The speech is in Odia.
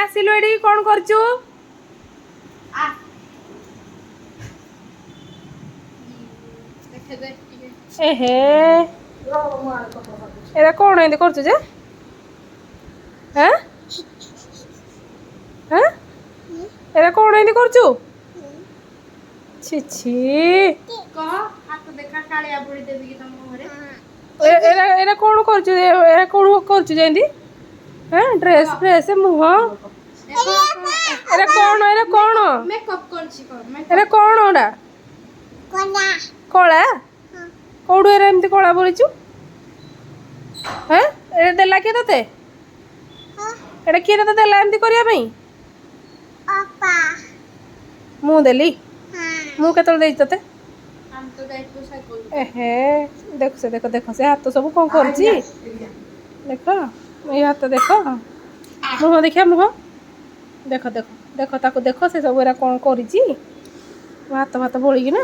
ଆସିଲୁ ଏଠି କଣ କରୁଛୁ? ଏହେ ଏରା କଣ ଏମିତି କରୁଛୁ ଯେ? ଏରା କଣ ଏମିତି କରୁଛୁ? ଛି ଛି ଏରା କଣ କରୁଛୁ? ଏରା କଣ କରୁଛୁ ଯେମିତି? ଡ୍ରେସ୍ ଫ୍ରେସ୍ ମୁହଁ ଏରା କଣ? ଏରା କଣ? ଏରା କଣ ଏଟା? କଳା? କୋଉଠୁ ଏରା ଏମିତି କଳା ବୋଳିଛୁ? ଏଟା ଦେଲା କିଏ ତତେ? ଏଟା କିଏ ତତେ ଦେଲା ଏମିତି କରିବା ପାଇଁ? ମୁଁ ଦେଲି? ମୁଁ କେତେବେଳେ ଦେଇଛି ତତେ? ଏହେ ଦେଖ ସେ ସେ ହାତ ସବୁ କଣ କରୁଛି ଦେଖ। ଏଇ ହାତ ଦେଖ, ମୁହଁ ଦେଖିଆ ମୁହଁ ଦେଖ ତାକୁ ଦେଖ ସେ ସବୁ ଏରା କଣ କରିଛି ହାତ ବୋଳିକି ନା।